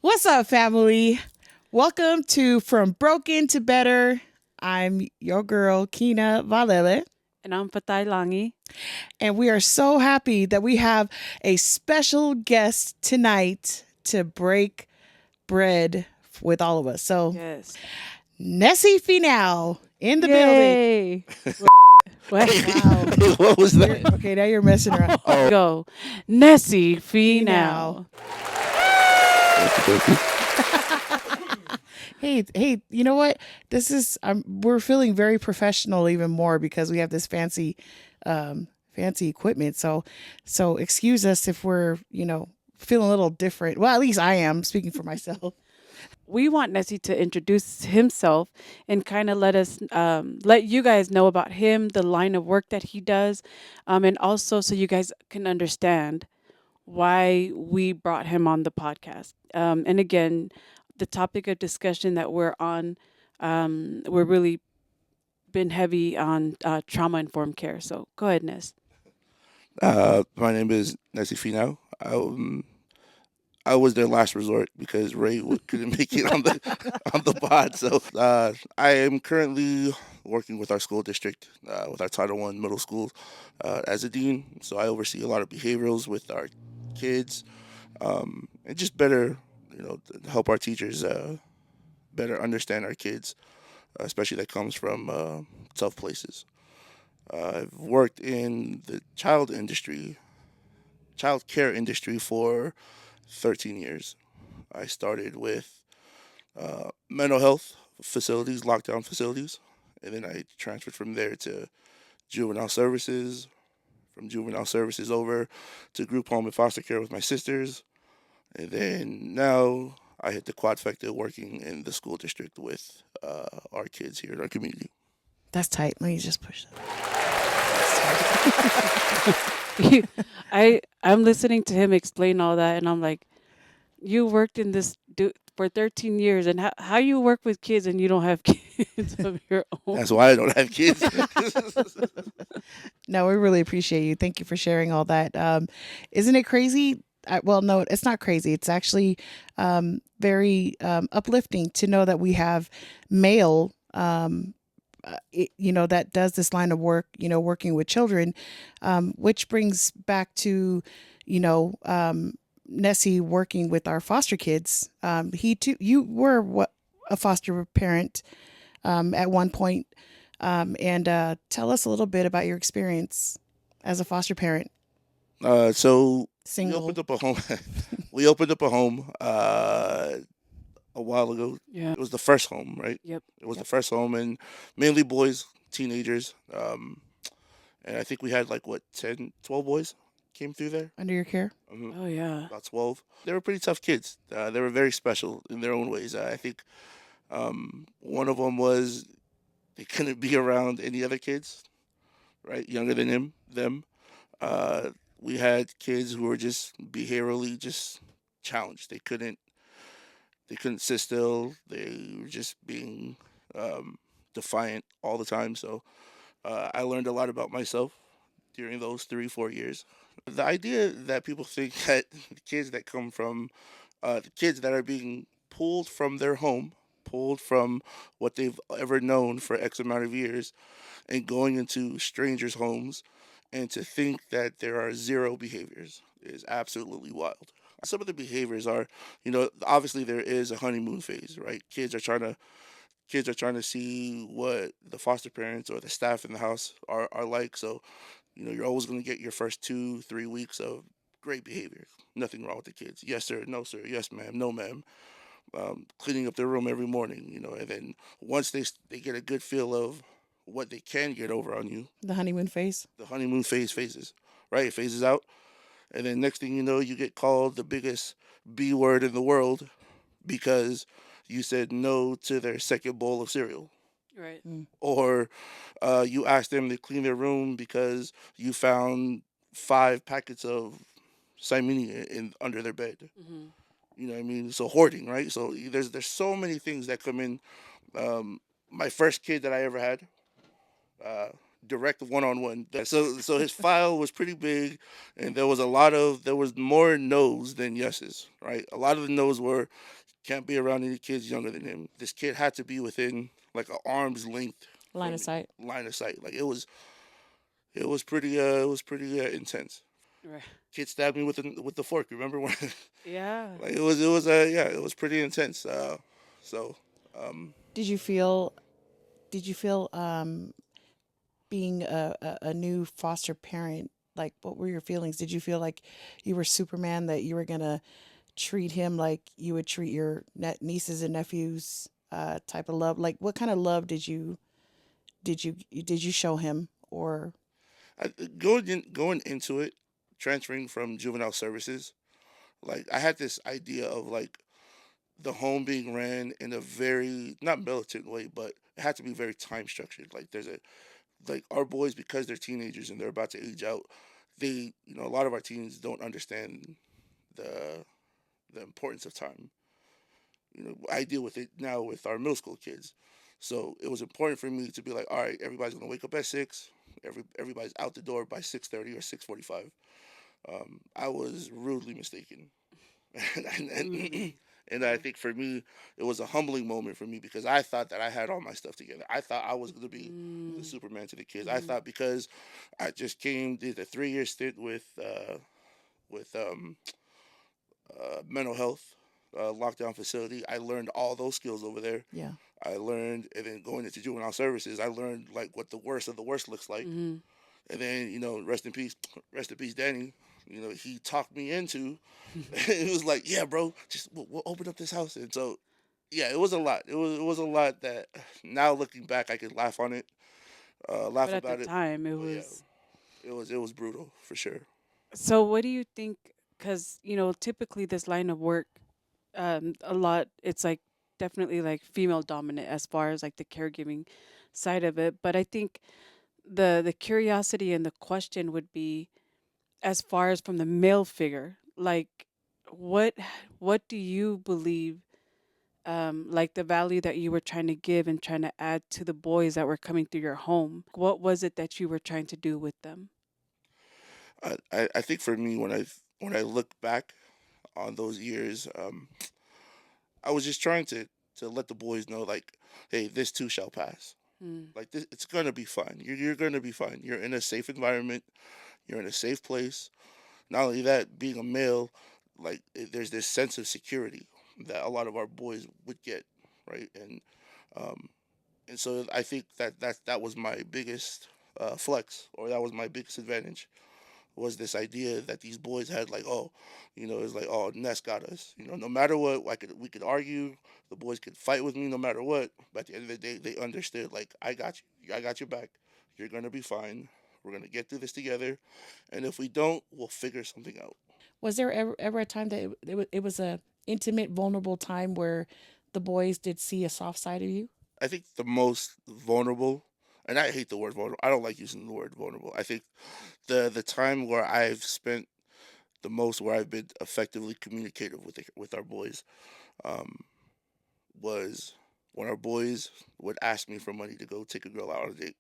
What's up, family? Welcome to From Broken to Better. I'm your girl, Kina Valele, And I'm Fatai Langi. and we are so happy that we have a special guest tonight to break bread with all of us. So, Yes. Nesi Finau in the building. Yay. What? Wow. What was that? Okay, now you're messing around. Go. Nesi Finau. Finau. Hey, you know what? This is we're feeling very professional even more because we have this fancy equipment. So excuse us if we're, feeling a little different. Well, at least I am speaking for myself. We want Nesi to introduce himself and kind of let you guys know about him, the line of work that he does, and also so you guys can understand why we brought him on the podcast. And again, the topic of discussion that we're on, we're really been heavy on trauma informed care. So go ahead, Ness. My name is Nesi Finau. I was their last resort because couldn't make it on the pod. So I am currently working with our school district, with our Title I middle school, as a dean. So I oversee a lot of behaviorals with our kids, and just better, to help our teachers better understand our kids, especially that comes from tough places. I've worked in the child care industry for 13 years. I started with mental health facilities, lockdown facilities, and then I transferred from there to juvenile services, from juvenile services over to group home and foster care with my sisters, and then now I hit the quadfecta working in the school district with our kids here in our community. That's tight. Let me just push that. I'm listening to him explain all that, and I'm like, you worked in for 13 years, and how you work with kids and you don't have kids of your own? That's why I don't have kids. No, we really appreciate you. Thank you for sharing all that. Isn't it crazy? Well, no, it's not crazy. It's actually very uplifting to know that we have male, that does this line of work, working with children, which brings back to, you know, Nessie working with our foster kids. He too, you were a foster parent at one point. And tell us a little bit about your experience as a foster parent, So we single. opened up a home. We opened up a home a while ago. Yeah. It was the first home, right? Yep. It was Yep. the first home, and mainly boys, teenagers. And I think we had like what 10, 12 boys came through there. Under your care. Oh yeah. About 12. They were pretty tough kids. They were very special in their own ways. I think one of them was they couldn't be around any other kids, right? Younger than them. We had kids who were just behaviorally just challenged. They couldn't sit still. They were just being defiant all the time. So I learned a lot about myself during those 3 4 years. The idea that people think that the kids that come from the kids that are being pulled from their home, pulled from what they've ever known for X amount of years, and going into strangers' homes, and to think that there are zero behaviors is absolutely wild. Some of the behaviors are, obviously there is a honeymoon phase, right? Kids are trying to see what the foster parents or the staff in the house are like. So, you're always going to get your first 2 3 weeks of great behavior. Nothing wrong with the kids. Yes sir, no sir, yes ma'am, no ma'am. Cleaning up their room every morning, and then once they get a good feel of what they can get over on you, The honeymoon phase. the honeymoon phase phases, right? It phases out, and then next thing you know, you get called the biggest B word in the world because you said no to their second bowl of cereal, Right. or you asked them to clean their room because you found 5 packets of Simenia in under their bed. Hmm. You know what I mean? So hoarding, right? So there's so many things that come in. My first kid that I ever had, uh, direct one-on-one. So his file was pretty big, and there was more no's than yeses, right? A lot of the no's were can't be around any kids younger than him. This kid had to be within like an arm's length Line from of sight. line of sight. Like it was pretty intense. Right. Kid stabbed me with the fork. Remember when? Yeah. Like it was yeah, it was pretty intense. So um, Did you feel? Did you feel being a new foster parent? Like, what were your feelings? Did you feel like you were Superman, that you were gonna treat him like you would treat your nieces and nephews? Type of love. Like, what kind of love did you show him? Or going into it, transferring from juvenile services, like I had this idea of like the home being ran in a very not militant way, but it had to be very time structured. Like there's a like our boys, because they're teenagers and they're about to age out, they a lot of our teens don't understand the the importance of time. I deal with it now with our middle school kids. So it was important for me to be like, all right, everybody's gonna wake up at 6. Everybody's out the door by 6:30 or 6:45. I was rudely mistaken, and, Mm. and I think for me it was a humbling moment for me because I thought that I had all my stuff together. I thought I was gonna be the Mm. Superman to the kids. I Mm. thought because I just did a 3 year stint with mental health lockdown facility. I learned all those skills over there. yeah, I learned, and then going into juvenile services, I learned like what the worst of the worst looks like. Mhm. And then rest in peace, Danny. He talked me into. It was like, yeah, bro, just we'll open up this house. And so, yeah, it was a lot. It was a lot that now looking back, I could laugh on it, laugh But at the about it. time, it But yeah, was. it was brutal for sure. So, what do you think? Because typically this line of work, a lot, it's like definitely like female dominant as far as like the caregiving side of it. But I think the curiosity and the question would be, as far as from the male figure, like what what do you believe, like the value that you were trying to give and trying to add to the boys that were coming through your home? What was it that you were trying to do with them? I think for me when I look back on those years, I was just trying to let the boys know like, hey, this too shall pass. Mm. Like this, it's gonna be fine. You're gonna be fine. You're in a safe environment. You're in a safe place. Not only that, being a male, like there's this sense of security that a lot of our boys would get, right? Um, and so I think that was my biggest flex, or that was my biggest advantage, was this idea that these boys had like, oh, it's like, oh, Ness got us. No matter what, we could argue, the boys could fight with me no matter what, but at the end of the day, they understood like, I got your back. You're gonna be fine. We're gonna get through this together, and if we don't, we'll figure something out. was there ever a time that it was a intimate, vulnerable time where the boys did see a soft side of you? I think the most vulnerable, and I hate the word vulnerable. I don't like using the word vulnerable. I think the time where I've spent the most, where I've been effectively communicative with our boys, um, was when our boys would ask me for money to go take a girl out on a date,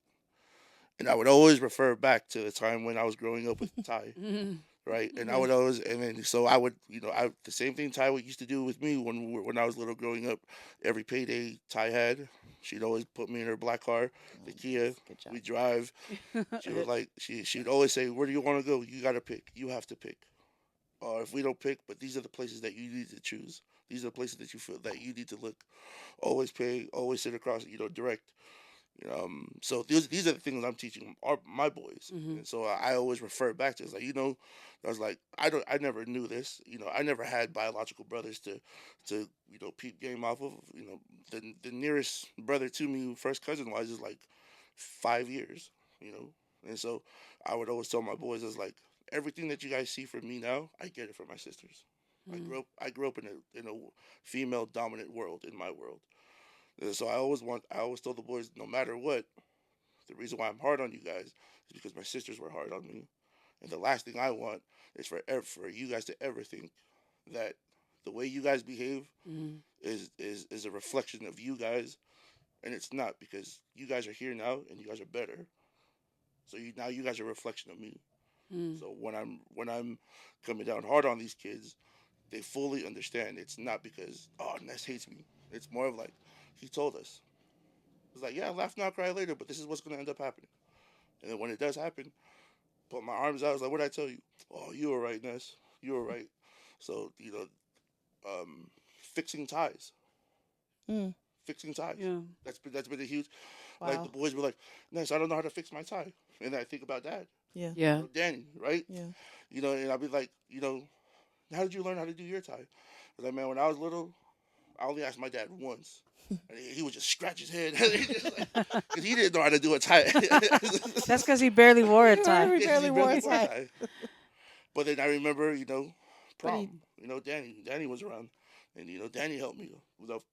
and I would always refer back to the time when I was growing up with Ty, Mhm. right? And I Mhm. would always, and then so I would, the same thing Ty would used to do with me when I was little growing up. Every payday Ty had, she'd always put me in her black car, the Kia. Nice. Good job. We drive. She was like, she'd always say, "Where do you want to go? You got to pick. You have to pick. Or if we don't pick, but these are the places that you need to choose. These are the places that you feel that you need to look. Always pay. Always sit across. Direct. So these are the things I'm teaching my boys, Mhm. and so I always refer back to. It's like, I was like, I never knew this. I never had biological brothers to peep game off of. The nearest brother to me, first cousin wise, is like 5 years. You know, and so I would always tell my boys, is like, everything that you guys see from me now, I get it from my sisters. Mm. I grew up in a female dominant world, in my world. So I always told the boys, no matter what, the reason why I'm hard on you guys is because my sisters were hard on me, and the last thing I want is for you guys to ever think that the way you guys behave Mhm. is a reflection of you guys, and it's not, because you guys are here now and you guys are better. So now you guys are a reflection of me. Mm. So when I'm coming down hard on these kids, they fully understand. It's not because Ness hates me. It's more of like he told us. It's like, yeah, laugh now, cry later, but this is what's gonna end up happening. And then when it does happen, put my arms out. I was like, what did I tell you? Oh, you were right, Ness. You were right. So fixing ties, Mm. fixing ties. Yeah. That's been a huge. Like the Wow. boys were like, Ness, I don't know how to fix my tie, and I think about Dad, Yeah. Yeah. Danny, right? Yeah. And I'll be like, how did you learn how to do your tie? I was like, man, when I was little, I only asked my dad once. And he would just scratch his head. Because he didn't know how to do a tie. That's because he barely wore a tie. He Yeah, 'cause he barely wore barely a wore a tie. tie. But then I remember, But he. prom. Danny was around. And, Danny helped me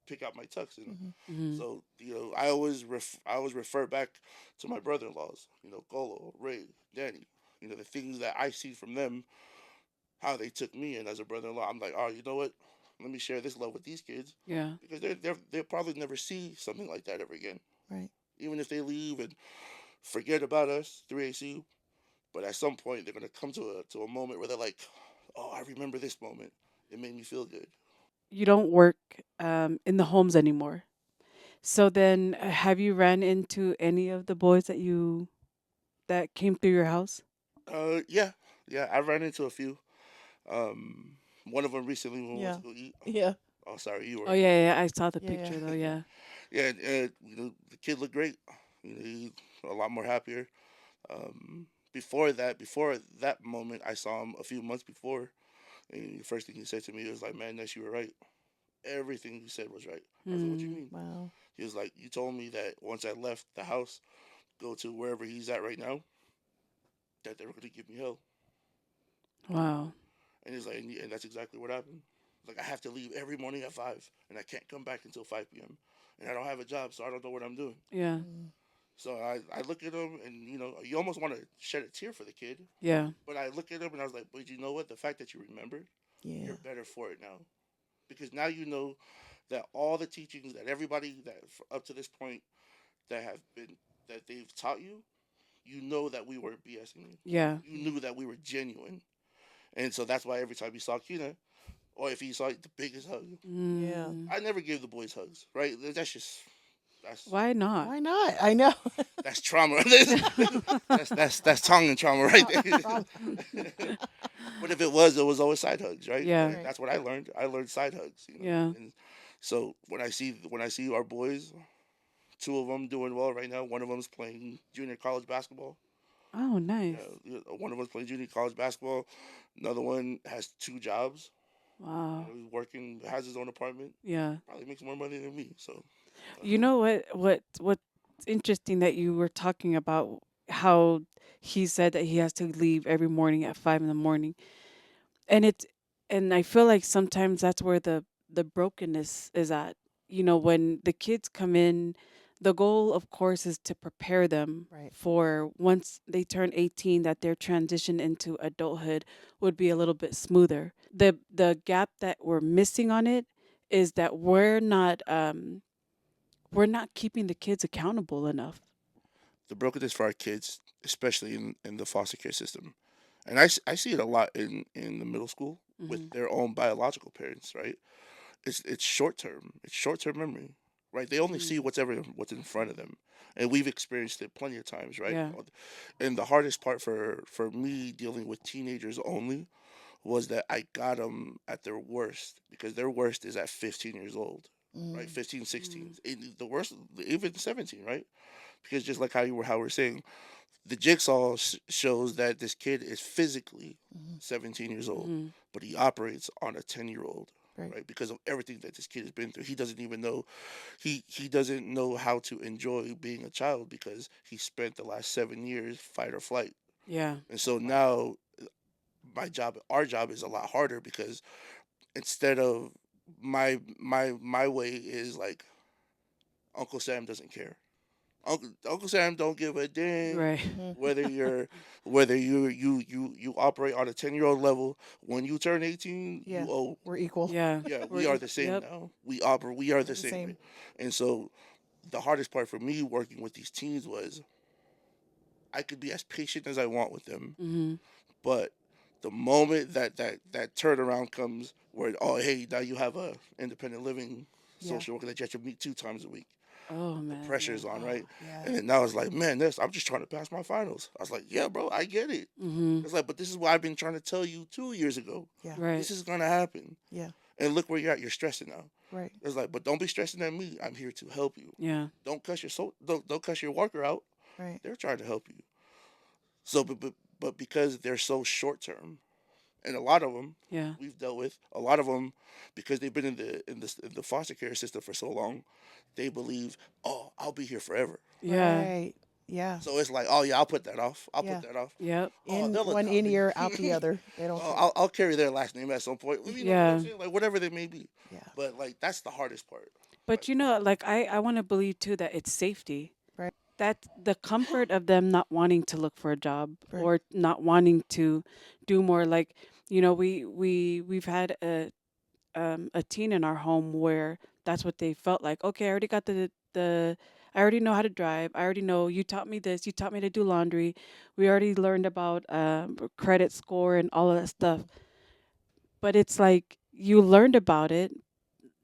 pick out my tux. Mhm. Hmm. So, I always refer back to my brother-in-laws, Golo, Ray, Danny. The things that I see from them, how they took me in as a brother-in-law. I'm like, oh, you know what? Let me share this love with these kids Yeah. because they'll probably never see something like that ever again. Right. Even if they leave and forget about us, 3AC. But at some point, they're gonna come to a moment where they're like, oh, I remember this moment. It made me feel good. You don't work in the homes anymore. So then, have you ran into any of the boys that came through your house? Yeah, yeah. I ran into a few. Um, One of them recently when we went Yeah. to go eat. Yeah. Oh, sorry, you Oh were. yeah, yeah. I saw the Yeah. Yeah. picture though. Yeah. Yeah, the kid looked great. He a lot more happier. Before that moment, I saw him a few months before, and the first thing he said to me was like, "Man, Ness, you were right. Everything you said was right." I was like, "What you Mm. mean?" Wow. He was like, "You told me that once I left the house, go to wherever he's at right now, that they were gonna give me hell." Wow. And he's like, and that's exactly what happened. Like I have to leave every morning at 5, and I can't come back until 5 p.m. And I don't have a job, so I don't know what I'm doing. Yeah. Mm. So I look at him, and you almost want to shed a tear for the kid. Yeah. But I look at him, and I was like, but you know what? The fact that you remembered, Yeah. you're better for it now, because now you know that all the teachings that everybody that up to this point that have been that they've taught you, you know that we weren't BSing you. Yeah. You knew that we were genuine, and so that's why every time you saw Kina, or if he saw the biggest hug, Yeah. Mm. I never gave the boys hugs. Right? That's just that's Why not? Why not? I know. that's trauma. that's tongue and trauma right Trauma. there. But if it was always side hugs, right? Yeah. And Right. that's what I learned. I learned side hugs. Yeah. And so when I see our boys, two of them doing well right now. One of them's playing junior college basketball. Oh, nice. One of them's playing junior college basketball. Another one has two jobs. Wow. He's working, has his own apartment. Yeah. Probably makes more money than me. So, You know what's interesting that you were talking about how he said that he has to leave every morning at 5 in the morning. And it's and I feel like sometimes that's where the brokenness is at. When the kids come in, the goal of course is to prepare them Right. for once they turn 18, that their transition into adulthood would be a little bit smoother. The gap that we're missing on it is that we're not keeping the kids accountable enough. the brokenness for our kids, especially in the foster care system, and I see it a lot in the middle school with Hmm. their own biological parents, right? It's short term. It's short term memory, right? They only see Mm. what's in front of them, and we've experienced it plenty of times, right? Yeah. And the hardest part for me dealing with teenagers only was that I got them at their worst because their worst is at 15 years old, right? Mm. 15, 16. Mm. The worst, even 17, right? Because just like how we're saying, the jigsaw shows that this kid is physically Mhm. 17 years old, Hmm. but he operates on a 10-year-old, Right. right? Because of everything that this kid has been through. He doesn't even know he doesn't know how to enjoy being a child because he spent the last 7 years fight or flight. Yeah. And so now our job is a lot harder because instead of my way is like Uncle Sam doesn't care. Uncle Sam don't give a dang Right. Mhm. whether you're whether you operate on a 10-year-old level. When you turn 18, Yeah. you owe. We're equal. Yeah. Yeah, We're we are the same yep. now. We are We're the the same. same. And so the hardest part for me working with these teens was I could be as patient as I want with them, Mm-hmm. but the moment that turnaround comes, where oh hey, now you have a independent living Yeah. social worker that you have to meet 2 times a week, Oh the man, pressure yeah. is on, Oh, right? yeah. And then now it's like, man, this I'm just trying to pass my finals. I was like, yeah, bro, I get it. Mm-hmm. It's like, but this is what I've been trying to tell you 2 years ago. Yeah. Right. This is gonna happen, Yeah. and look where you're at. You're stressing now. Right. It's like, but don't be stressing at me. I'm here to help you. Yeah. Don't cuss your don't cuss your worker out. Right. They're trying to help you. So, but because they're so short term, and a lot of them Yeah. we've dealt with, a lot of them because they've been in the foster care system for so long, they believe, oh, I'll be here forever. Yeah. Right. Yeah. So it's like, oh yeah, I'll put that off. I'll put Yeah. that off. Yep. Oh, In they'll one adopt in me. ear, out the other. They don't Oh, care. I'll carry their last name at some point. You know what I'm Yeah. saying? Like whatever they may be. Yeah. But like that's the hardest part. Like, But you know, like I want to believe too that it's safety. Right. That the comfort of them not wanting to look for a job Right. or not wanting to do more. Like, you know, we've had a teen in our home where that's what they felt like. Okay, I already got the I already know how to drive. I already know you taught me this. You taught me to do laundry. We already learned about credit score and all of that stuff. But it's like you learned about it.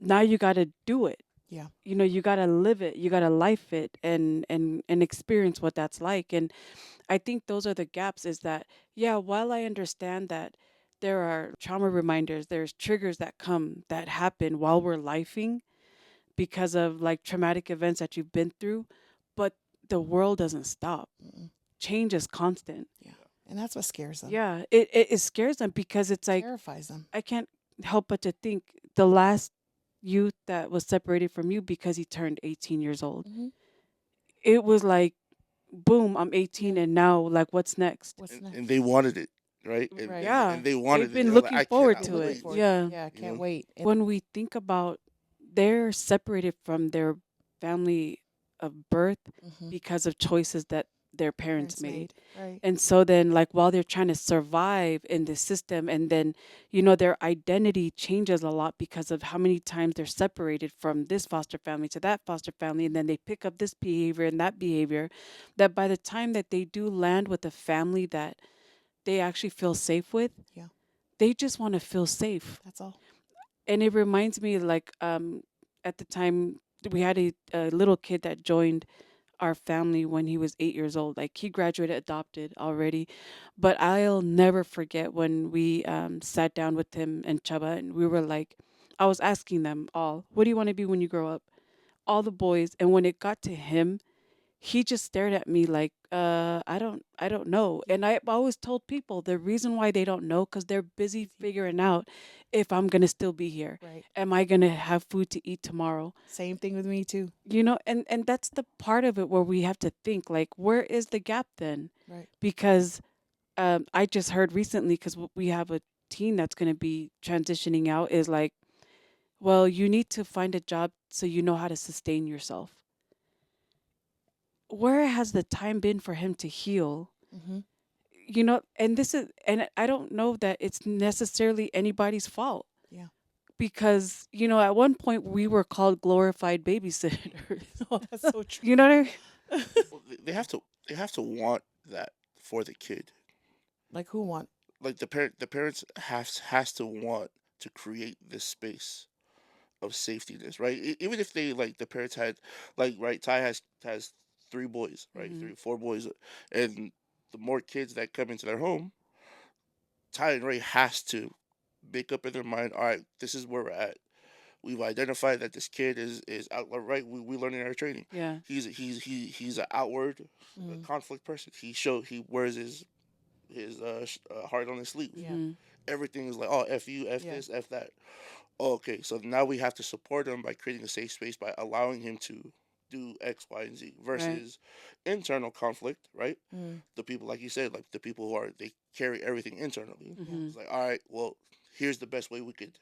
Now you got to do it. Yeah. You know, you got to live it. You got to life it and experience what that's like. And I think those are the gaps. Is that yeah? While I understand that there are trauma reminders, there's triggers that come that happen while we're lifing because of like traumatic events that you've been through, but the world doesn't stop. Mm-mm. Change is constant. Yeah. And that's what scares them. Yeah, it scares them because it's like Terrifies them. I can't help but to think the last youth that was separated from you because he turned 18 years old. Mm-hmm. It was like, boom, I'm 18, Yeah. and now like what's next? What's and, next? and they wanted it, right? Right. Yeah, And they they've wanted it. been They're like, looking I forward cannot Been to looking it. wait. forward to it. Yeah. Yeah. I You can't know, wait. And When we think about they're separated from their family of birth mm-hmm. because of choices that their parents Parents made. made. Right. And so then like while they're trying to survive in the system and then you know their identity changes a lot because of how many times they're separated from this foster family to that foster family and then they pick up this behavior and that behavior that by the time that they do land with a family that they actually feel safe with, Yeah. they just want to feel safe. That's all. And it reminds me like at the time we had a little kid that joined our family when he was 8 years old. Like he graduated adopted already, but I'll never forget when we sat down with him and Chaba and we were like, I was asking them all, what do you want to be when you grow up? All the boys, and when it got to him, he just stared at me like, I don't know. And I always told people the reason why they don't know because they're busy figuring out if I'm gonna still be here. Right. Am I gonna have food to eat tomorrow? Same thing with me too. You know, and that's the part of it where we have to think like, where is the gap then? Right. Because I just heard recently because we have a teen that's gonna be transitioning out is like, well, you need to find a job so you know how to sustain yourself. Where has the time been for him to heal? Mm-hmm. You know, and this is, and I don't know that it's necessarily anybody's fault Yeah. because, you know, at one point we were called glorified babysitters. Oh, that's so true. You know what I mean? well, they have to want that for the kid. Like who want? Like the parents has to want to create this space of safetyness, right? Even if they like the parents had like right, Ty has 3 boys, right, Mhm. 4 boys, and the more kids that come into their home, Ty and Ray has to make up in their mind, all right, this is where we're at. We've identified that this kid is out right. We learn in our training. Yeah. He's an outward Mm. conflict person. He wears his heart on his sleeve. Yeah. Mhm. Everything is like, oh, f you, f Yeah. this, f that. Oh, okay, so now we have to support him by creating a safe space by allowing him to do X, Y, and Z Right. versus internal conflict, right? Mm. The people, like you said, like the people who are they carry everything internally. Mhm. It's like, all right, well, here's the best way we could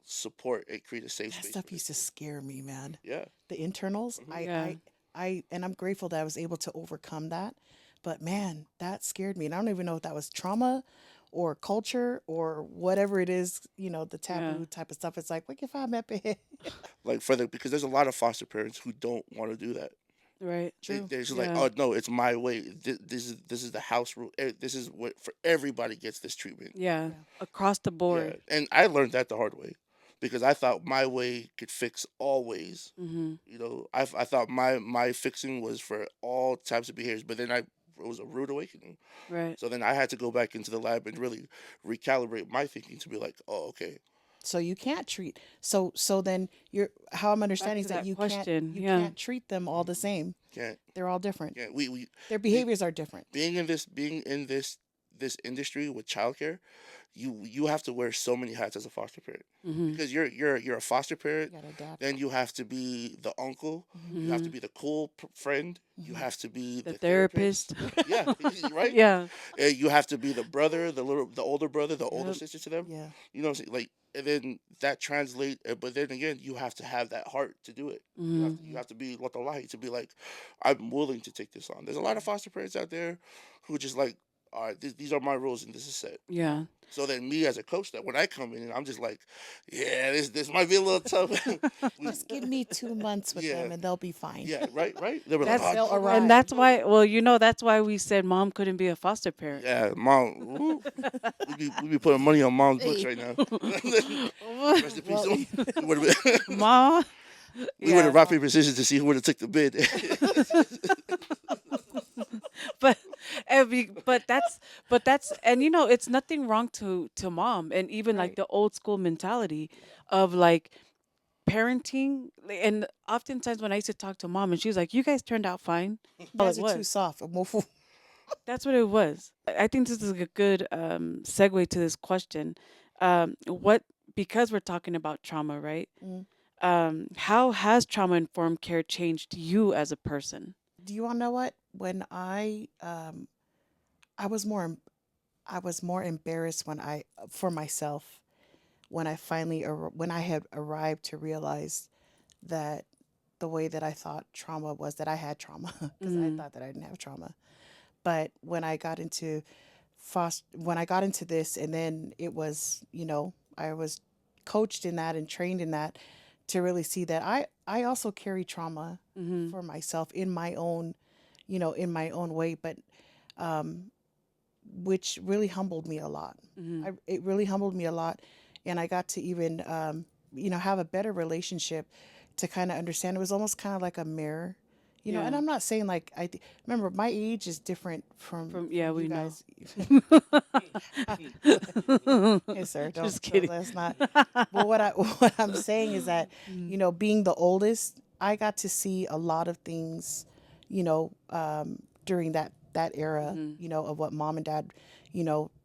support and create a safe That space. stuff For used to this scare me, man. kid. Yeah, The internals. Mhm. Yeah. And I'm grateful that I was able to overcome that. But man, that scared me. And I don't even know if that was trauma or culture or whatever it is, the Yeah. taboo type of stuff. It's like, what if I'm epic? like for the because there's a lot of foster parents who don't want to do that. Right. True. They're just like, Yeah. oh no, it's my way. This is the house rule. This is what for everybody gets this treatment. Yeah. Yeah. Across the Yeah, board. and I learned that the hard way because I thought my way could fix all ways. Mhm. I thought my fixing was for all types of behaviors, but then it was a rude awakening. Right. So then I had to go back into the lab and really recalibrate my thinking to be like, oh, okay, So you can't treat. So then you're how I'm Back understanding to is that that you can't question. you Yeah. can't treat them all the same. can't They're all different. can't we Their be, behaviors are different. being in this industry with childcare, you have to wear so many hats as a foster parent Mhm. because you're a foster parent. You gotta adapt. Then you have to be the uncle. Hmm. You have to Mhm. be the cool friend. You Hmm. have to be The the therapist. therapist. Yeah, right. Yeah. You have to be the brother, the older brother, the older Yep. sister to them. Yeah. You know what I'm saying? Like, and then that translate. But then again, you have to have that heart to do it. You have Mhm. to, you Hmm. have to be what the light to be like, I'm willing to take this on. There's a lot of foster parents out there who just like, all right, these are my rules and this is set. Yeah. Yeah. So then me as a coach, that when I come in and I'm just like, yeah, this might be a little tough. we, Just give me 2 months with yeah, them and they'll be fine. yeah, right. They were like, That's oh They'll no, no, and arrive. that's no. why well, that's why we said mom couldn't be a foster parent. Yeah, mom, woo, we be putting money on mom's books Hey. right now. Rest in peace. Well, We would have Mom. we would have Yeah. rock paper scissors to see who would have took the bid. But but that's and it's nothing wrong to mom and even like right. the old school mentality of like parenting and oftentimes when I used to talk to mom and she was like you guys turned out fine. You All it guys are too was. soft. That's what it was. I think this is a good segue to this question. What because we're talking about trauma, right? Mm. How has trauma informed care changed you as a person? Do you all know what? When I was I was more embarrassed when I for myself when I when I had arrived to realize that the way that I thought trauma was that I had trauma because I Mm, thought that I didn't have trauma. But when I got into when I got into this and then it was, I was coached in that and trained in that to really see that I also carry trauma mm-hmm. for myself in my own, in my own way, but um which really humbled me a lot. Mm-hmm. It really humbled me a lot, and I got to even have a better relationship to kind of understand. It was almost kind of like a mirror, And Yeah. I'm not saying like remember my age is different from Yeah, you we know. guys. Hey, sir, Just don't kidding. that's not. Well, what I'm saying is that Mm, being the oldest, I got to see a lot of things, during that era, mm-hmm. of what mom and dad,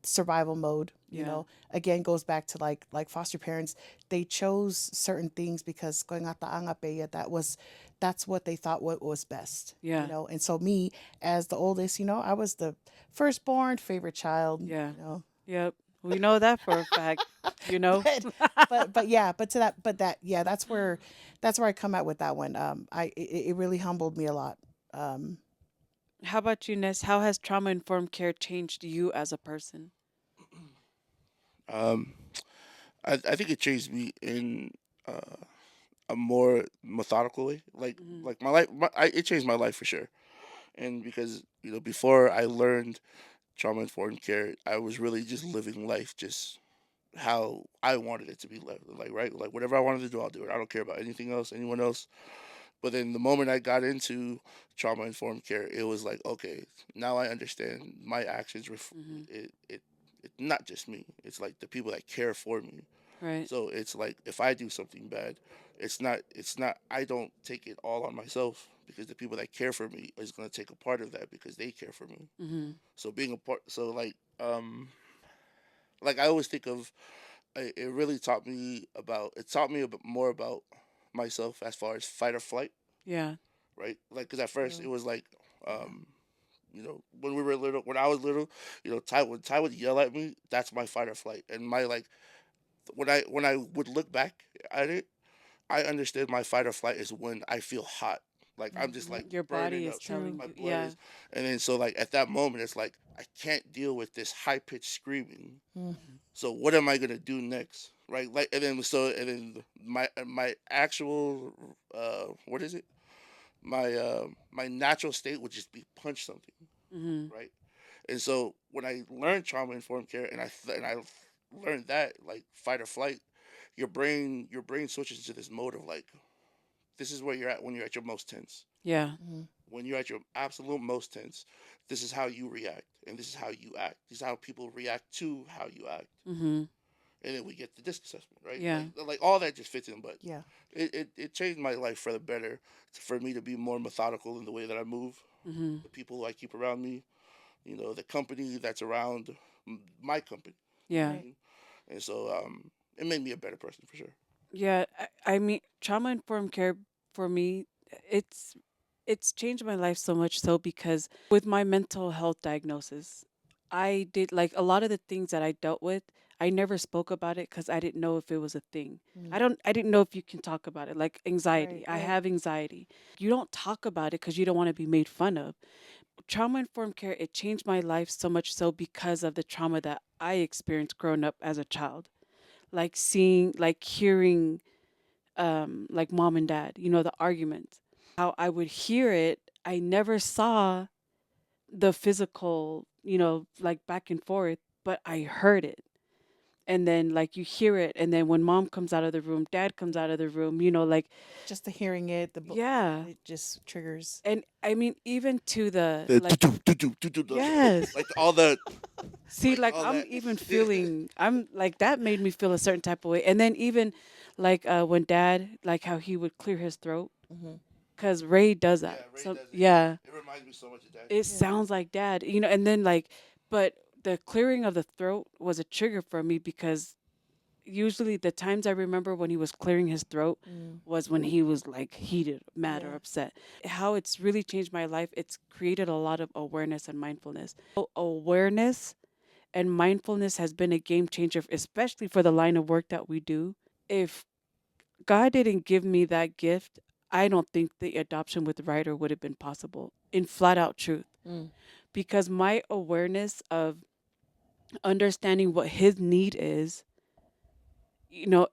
survival mode. Yeah. Again goes back to like foster parents. They chose certain things because going out the angapeya, that's what they thought what was best. Yeah. And so me as the oldest, I was the firstborn favorite child. Yeah. Yep. We know that for a fact. You know. But yeah, yeah, that's where I come out with that one. It really humbled me a lot. Um, How about you, Ness? How has trauma informed care changed you as a person? um, I think it changed me in uh, a more methodical way. Like Mm-hmm. like my life, it changed my life for sure. And because before I learned trauma informed care, I was really just living life just how I wanted it to be lived. Like right, like whatever I wanted to do, I'll do it. I don't care about anything else, anyone else. But then the moment I got into trauma informed care, it was like, okay, now I understand my actions. Mm-hmm. It's not just me. It's like the people that care for me. Right. So it's like if I do something bad, it's not I don't take it all on myself because the people that care for me is gonna take a part of that because they care for me. Mm-hmm. So being a part, so like I always think of it really taught me a bit more about myself as far as fight or flight, Yeah. right? Like because at first it True. was like when we were little, when I was little, Ty would yell at me, that's my fight or flight, and my like when I would look back at it, I understood my fight or flight is when I feel hot. Like I'm just Hmm. like Your body burning is up. telling My you. blood Yeah. is, and then so like at that moment, it's like I can't deal with this high pitched screaming. So what am I gonna do next? Right? And then my actual what is it? my natural state would just be punch something, Mm-hmm. right? And so when I learned trauma informed care, and I learned that like fight or flight, your brain switches into this mode of like this is where you're at when you're at your most tense. Yeah. Mm-hmm. When you're at your absolute most tense, this is how you react, and this is how you act. This is how people react to how you act, Mm-hmm. and then we get the disc assessment, right? Yeah. Like all that just fits in, but Yeah. it changed my life for the better, for me to be more methodical in the way that I move, Mm-hmm. the people who I keep around me, the company that's around my company, you know what Yeah. I Right. mean? And so it made me a better person for sure. Yeah. I mean, trauma informed care for me, it's it's changed my life so much so because with my mental health diagnosis, I did like a lot of the things that I dealt with. I never spoke about it because I didn't know if it was a thing. Mm. I didn't know if you can talk about it. Like Right. anxiety. I Right. have anxiety. You don't talk about it because you don't want to be made fun of. Trauma informed care, it changed my life so much so because of the trauma that I experienced growing up as a child. Like seeing, like hearing like mom and dad, the arguments. How I would hear it, I never saw the physical, like back and forth, but I heard it. And then like you hear it, and then when mom comes out of the room, dad comes out of the room, like Just the hearing it, yeah. it just triggers. And I mean even to the The like yes. like all the See, like like all I'm that. even feeling, I'm like that made me feel a certain type of way. And then even like when dad, like how he would clear his throat, Mm-hmm. because Ray does Yeah, that. Ray So does it. yeah, It reminds me so much of that. it Yeah. sounds like dad, and then like, but the clearing of the throat was a trigger for me because usually the times I remember when he was clearing his throat Mm. was when he was like heated, mad, or Yeah. upset. How it's really changed my life, it's created a lot of awareness and mindfulness. Awareness and mindfulness has been a game changer, especially for the line of work that we do. If God didn't give me that gift, I don't think the adoption with Ryder would have been possible, in flat out truth. Mm. Because my awareness of understanding what his need is,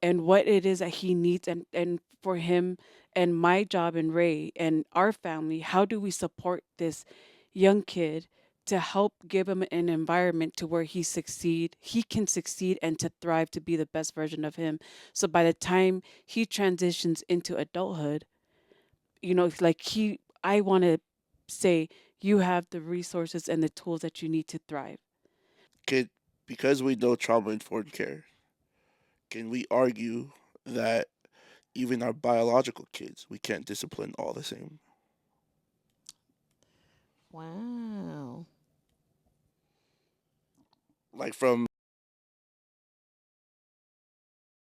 and what it is that he needs, and for him and my job and Ray and our family, how do we support this young kid to help give him an environment to where he can succeed and to thrive to be the best version of him. So by the time he transitions into adulthood, like I want to say you have the resources and the tools that you need to thrive. Can Because we know trauma informed care, can we argue that even our biological kids we can't discipline all the same? Wow. Like from